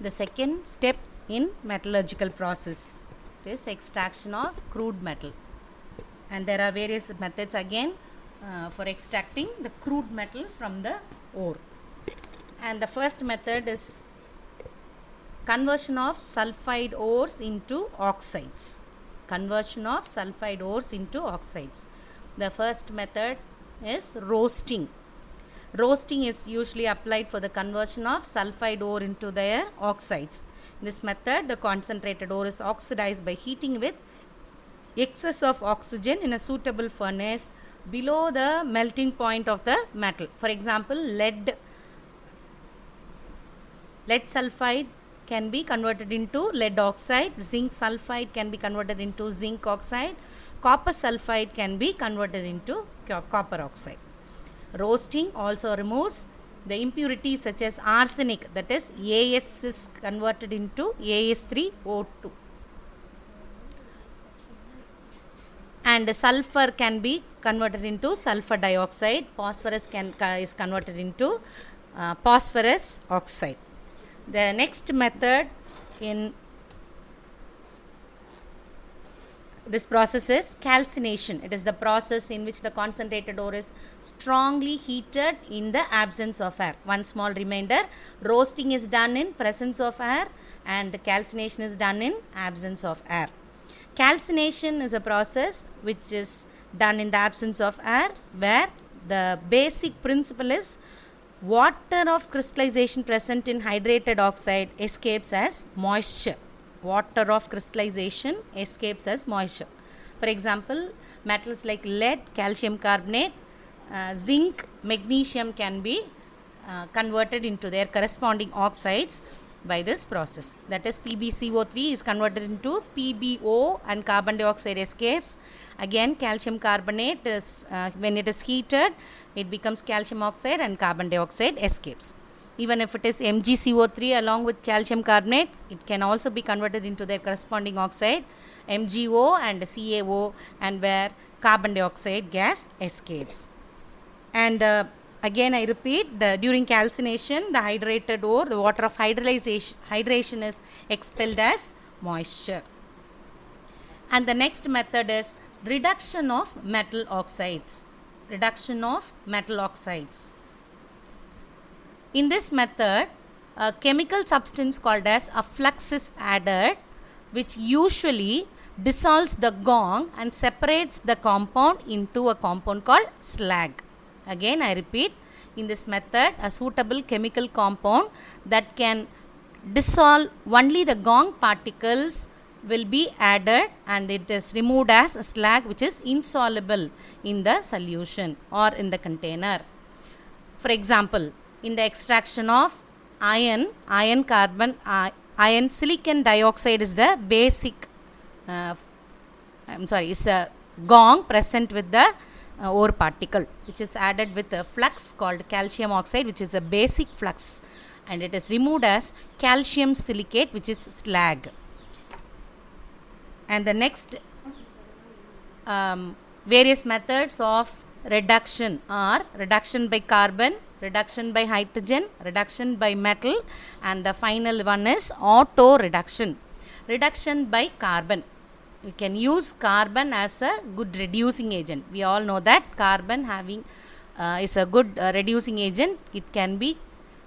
The second step in metallurgical process is extraction of crude metal, and there are various methods again for extracting the crude metal from the ore. And the first method is conversion of sulfide ores into oxides. Conversion of sulfide ores into oxides. The first method is roasting. Roasting is usually applied for the conversion of sulfide ore into their oxides. In this method, the concentrated ore is oxidized by heating with excess of oxygen in a suitable furnace below the melting point of the metal. For example, lead sulfide can be converted into lead oxide, zinc sulfide can be converted into zinc oxide, copper sulfide can be converted into copper oxide. Roasting also removes the impurities such as arsenic, that is AS is converted into AS3O2, and sulfur can be converted into sulfur dioxide, phosphorus is converted into phosphorus oxide. The next method in this process is calcination. It is the process in which the concentrated ore is strongly heated in the absence of air. One small reminder, roasting is done in presence of air and calcination is done in absence of air. Calcination is a process which is done in the absence of air, where the basic principle is water of crystallization present in hydrated oxide escapes as moisture. Water of crystallization escapes as moisture. For example, metals like lead, calcium carbonate, zinc, magnesium can be converted into their corresponding oxides by this process. That is, PbCO3 is converted into PbO and carbon dioxide escapes. Again, calcium carbonate is when it is heated, it becomes calcium oxide and carbon dioxide escapes. Even if it is MgCO3 along with calcium carbonate, it can also be converted into their corresponding oxide, MgO and CaO, and where carbon dioxide gas escapes. And again I repeat, during calcination, the hydrated ore, the water of hydration is expelled as moisture. And the next method is reduction of metal oxides. Reduction of metal oxides. In this method, a chemical substance called as a flux is added, which usually dissolves the gong and separates the compound into a compound called slag. Again I repeat, in this method, a suitable chemical compound that can dissolve only the gong particles will be added, and it is removed as a slag which is insoluble in the solution or in the container. For example, in the extraction of iron silicon dioxide is the basic is a gong present with the ore particle, which is added with a flux called calcium oxide, which is a basic flux, and it is removed as calcium silicate, which is slag. And the next various methods of reduction are reduction by carbon, reduction by hydrogen, reduction by metal, and the final one is auto reduction. Reduction by carbon. We can use carbon as a good reducing agent. We all know that carbon is a good reducing agent. It can be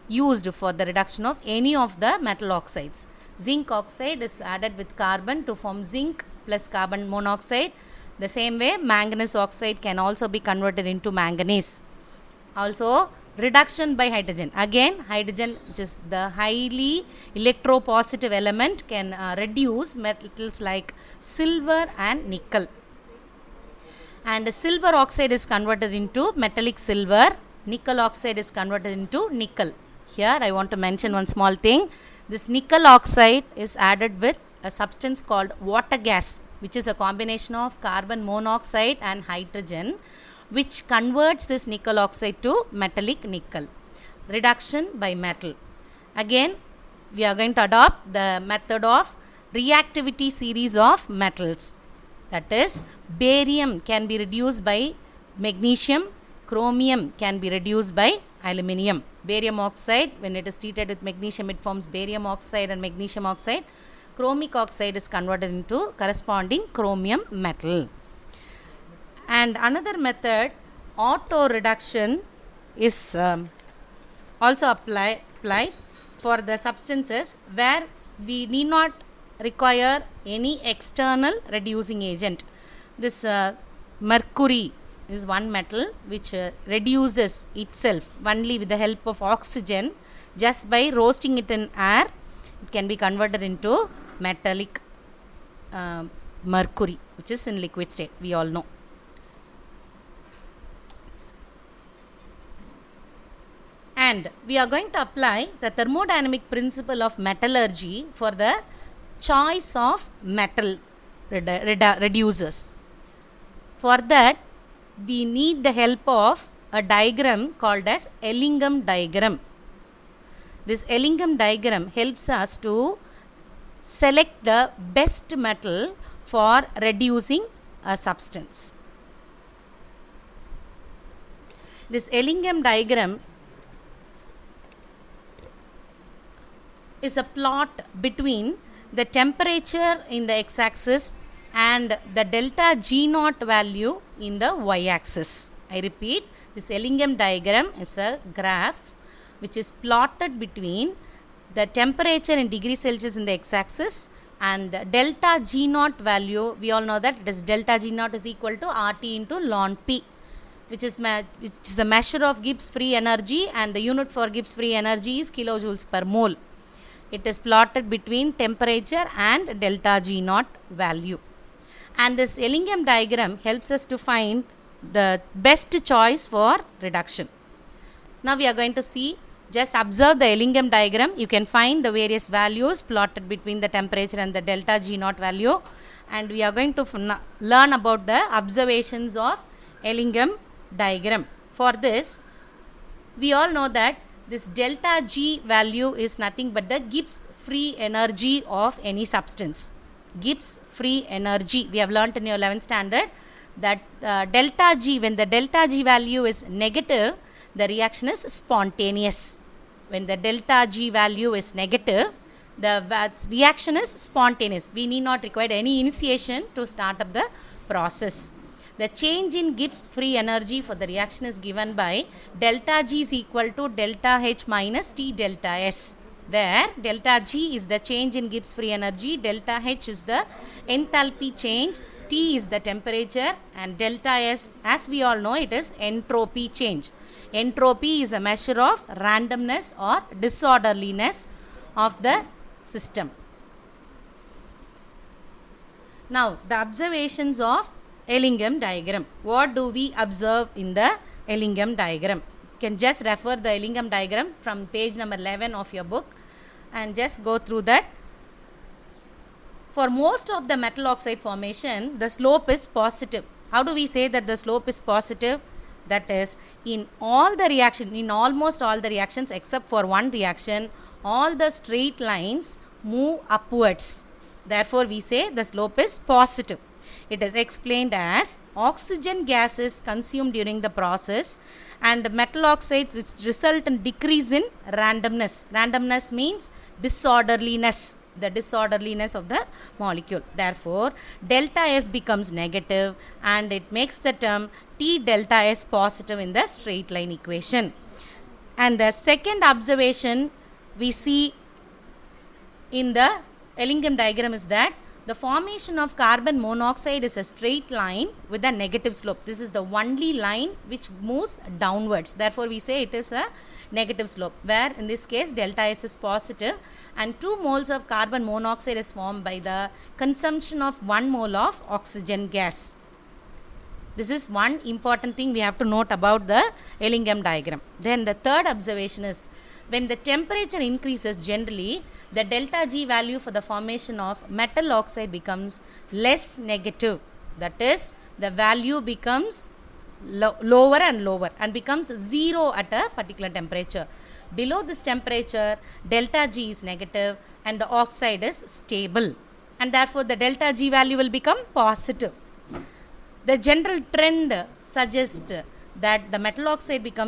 used for the reduction of any of the metal oxides. Zinc oxide is added with carbon to form zinc plus carbon monoxide. The same way, manganese oxide can also be converted into manganese. Also, reduction by hydrogen. Again, hydrogen, which is the highly electropositive element, can reduce metals like silver and nickel. And silver oxide is converted into metallic silver. Nickel oxide is converted into nickel. Here I want to mention one small thing. This nickel oxide is added with a substance called water gas, which is a combination of carbon monoxide and hydrogen, which converts this nickel oxide to metallic nickel. Reduction by metal. Again, we are going to adopt the method of reactivity series of metals. That is, barium can be reduced by magnesium, chromium can be reduced by aluminium. Barium oxide, when it is treated with magnesium, it forms barium oxide and magnesium oxide. Chromic oxide is converted into corresponding chromium metal. And another method, auto reduction, is also applied for the substances where we need not require any external reducing agent. This mercury is one metal which reduces itself only with the help of oxygen. Just by roasting it in air, it can be converted into metallic mercury, which is in liquid state, we all know. And we are going to apply the thermodynamic principle of metallurgy for the choice of metal reducers. For that, we need the help of a diagram called as Ellingham diagram. This Ellingham diagram helps us to select the best metal for reducing a substance. This Ellingham diagram is a plot between the temperature in the x-axis and the delta G naught value in the y-axis. I repeat, this Ellingham diagram is a graph which is plotted between the temperature in degrees Celsius in the x-axis and the delta G naught value. We all know that it is delta G naught is equal to RT into ln P, which is the measure of Gibbs free energy, and the unit for Gibbs free energy is kilojoules per mole. It is plotted between temperature and delta G naught value. And this Ellingham diagram helps us to find the best choice for reduction. Now we are going to see, just observe the Ellingham diagram. You can find the various values plotted between the temperature and the delta G naught value. And we are going to learn about the observations of Ellingham diagram. For this, we all know that this delta G value is nothing but the Gibbs free energy of any substance. Gibbs free energy. We have learnt in your 11th standard that delta G, when the delta G value is negative, the reaction is spontaneous. When the delta G value is negative, the reaction is spontaneous. We need not require any initiation to start up the process. The change in Gibbs free energy for the reaction is given by delta G is equal to delta H minus T delta S, where delta G is the change in Gibbs free energy, delta H is the enthalpy change, T is the temperature, and delta S, as we all know, it is entropy change. Entropy is a measure of randomness or disorderliness of the system. Now, the observations of Ellingham diagram. What do we observe in the Ellingham diagram? You can just refer the Ellingham diagram from page number 11 of your book and just go through that. For most of the metal oxide formation, the slope is positive. How do we say that the slope is positive? That is, in all the reaction, in almost all the reactions except for one reaction, all the straight lines move upwards. Therefore, we say the slope is positive. It is explained as oxygen gas is consumed during the process and metal oxides which result in decrease in randomness. Randomness means disorderliness, the disorderliness of the molecule. Therefore, delta S becomes negative and it makes the term T delta S positive in the straight line equation. And the second observation we see in the Ellingham diagram is that the formation of carbon monoxide is a straight line with a negative slope. This is the only line which moves downwards. Therefore, we say it is a negative slope, where in this case delta S is positive and 2 moles of carbon monoxide is formed by the consumption of 1 mole of oxygen gas. This is one important thing we have to note about the Ellingham diagram. Then the third observation is, when the temperature increases, generally the delta G value for the formation of metal oxide becomes less negative. That is, the value becomes lower and lower and becomes 0 at a particular temperature. Below this temperature, delta G is negative and the oxide is stable, and therefore the delta G value will become positive. The general trend suggests that the metal oxide becomes